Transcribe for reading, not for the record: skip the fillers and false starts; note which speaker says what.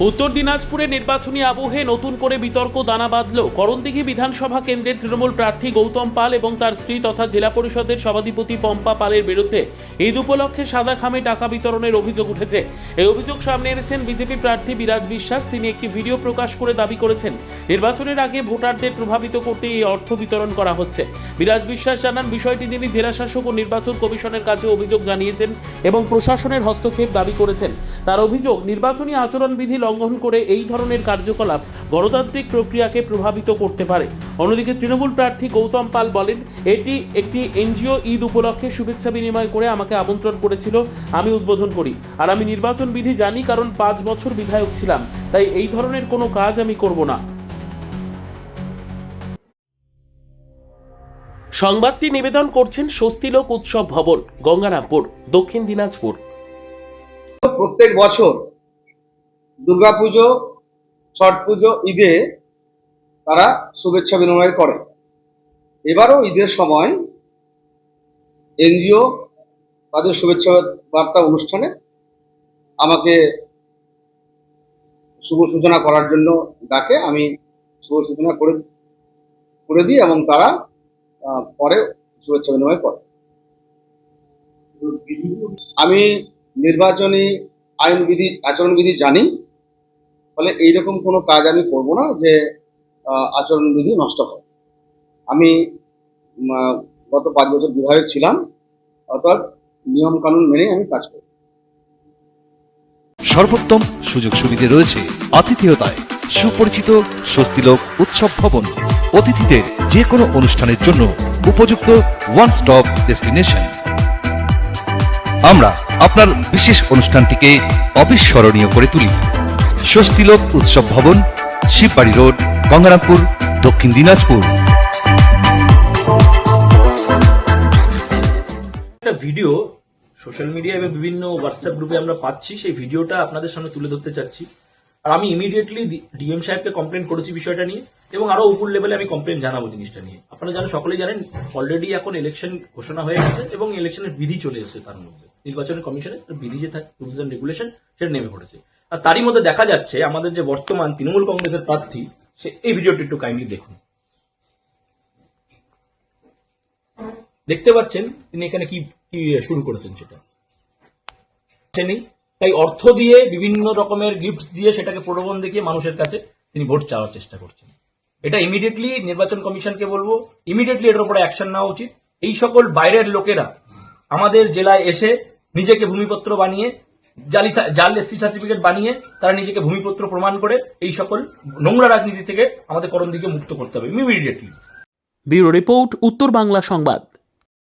Speaker 1: উত্তর দিনাজপুরে নির্বাচনী আবহে নতুন করে বিতর্ক দানা বাঁধল করণদিঘি বিধানসভা কেন্দ্রের তৃণমূল প্রার্থী গৌতম পাল এবং তার স্ত্রী তথা জেলা পরিষদের সভাধিপতি পম্পা পালের বিরুদ্ধে ঈদ উপলক্ষে সাদা খামে টাকা বিতরণের অভিযোগ উঠেছে। এই অভিযোগ সামনে এনেছেন বিজেপি প্রার্থী বিরাজ বিশ্বাস। তিনি একটি ভিডিও প্রকাশ করে দাবি করেছেন নির্বাচনের আগে ভোটারদের প্রভাবিত করতে এই অর্থ বিতরণ করা হচ্ছে। বিরাজ বিশ্বাস জানান, বিষয়টি তিনি জেলা শাসক ও নির্বাচন কমিশনের কাছে অভিযোগ জানিয়েছেন এবং প্রশাসনের হস্তক্ষেপ দাবি করেছেন। তার অভিযোগ, নির্বাচনী আচরণবিধি লঙ্ঘন করে এই ধরনের কার্যকলাপ গণতান্ত্রিক প্রক্রিয়াকে প্রভাবিত করতে পারে। অন্যদিকে তৃণমূল প্রার্থী গৌতম পাল বলেন, এটি একটি এনজিও ঈদ উপলক্ষে শুভেচ্ছা বিনিময় করে আমাকে আমন্ত্রণ করেছিল, আমি উদ্বোধন করি। আর আমি নির্বাচন বিধি জানি, কারণ 5 বছর বিধায়ক ছিলাম, তাই এই ধরনের কোনো কাজ আমি করব না। সংবাদটি নিবেদন করছেন স্বস্তিলোক উৎসব ভবন, গঙ্গারামপুর, দক্ষিণ দিনাজপুর।
Speaker 2: প্রত্যেক বছর দুর্গাপুজো, ছট পুজো, ঈদে তারা শুভেচ্ছা বিনিময় করে। এবারও ঈদের সময় এনজিও তাদের শুভেচ্ছা বার্তা অনুষ্ঠানে আমাকে শুভ সূচনা করার জন্য ডাকে। আমি শুভ সূচনা করে দিই এবং তারা পরে শুভেচ্ছা বিনিময় করে। আমি নির্বাচনী আইনবিধি আচরণবিধি জানি, ফলে এইরকম কোনো কাজ আমি করব না যে আচরণবিধি নষ্ট হয়। আমি গত 5 বছর বিধায়ক ছিলাম, অর্থাৎ নিয়ম কানুন মেনে আমি কাজ করি।
Speaker 3: সর্বোত্তম সুযোগ সুবিধে রয়েছে আতিথেয়তায়। সুপরিচিত স্বস্তিলোক উৎসব ভবন অতিথিদের যে কোনো অনুষ্ঠানের জন্য উপযুক্ত ওয়ান স্টপ ডেস্টিনেশন। আমরা আপনার বিশেষ অনুষ্ঠানটিকে অবিস্মরণীয় করে তুলি। স্বস্তিলোক উৎসব ভবন, শিববাড়ি রোড, গঙ্গারামপুর, দক্ষিণ দিনাজপুর।
Speaker 4: একটা ভিডিও সোশ্যাল মিডিয়া এবং বিভিন্ন হোয়াটসঅ্যাপ গ্রুপে আমরা পাচ্ছি, সেই ভিডিওটা আপনাদের সামনে তুলে ধরতে চাচ্ছি। আর আমি ইমিডিয়েটলি ডিএম সাহেবকে কমপ্লেন করেছি বিষয়টা নিয়ে, এবং আরো উপর লেভেলে আমি কমপ্লেন জানাবো জিনিসটা নিয়ে। আপনারা জানেন, সকলেই জানেন, অলরেডি এখন ইলেকশন ঘোষণা হয়ে গেছে এবং ইলেকশনের বিধি চলে এসেছে। তার মধ্যে নির্বাচন কমিশনের বিধি যে থাকে, রুলস এন্ড রেগুলেশন, সেটা নেমে পড়েছে। আর তারই মধ্যে দেখা যাচ্ছে আমাদের যে বর্তমান তৃণমূল কংগ্রেসের প্রার্থী, সে এই ভিডিওটি একটু কাইন্ডলি দেখুন। দেখতে পাচ্ছেন তিনি এখানে কি শুরু করেছেন, সেটা নেই। তাই অর্থ দিয়ে, বিভিন্ন রকমের গিফট দিয়ে, সেটাকে প্রলোভন দেখিয়ে মানুষের কাছে তিনি ভোট চাওয়ার চেষ্টা করছেন। এটা ইমিডিয়েটলি নির্বাচন কমিশনকে বলবো, ইমিডিয়েটলি এটার উপরে অ্যাকশন নেওয়া উচিত। এই সকল বাইরের লোকেরা আমাদের জেলায় এসে নিজেকে ভূমিপত্র বানিয়ে, জাল এসসি সার্টিফিকেট বানিয়ে তারা নিজেকে ভূমিপত্র প্রমাণ করে এই সকল নোংরা রাজনীতি থেকে আমাদের করণদিঘিকে মুক্ত করতে হবে ইমিডিয়েটলি।
Speaker 1: ব্যুরো রিপোর্ট, উত্তর বাংলা সংবাদ।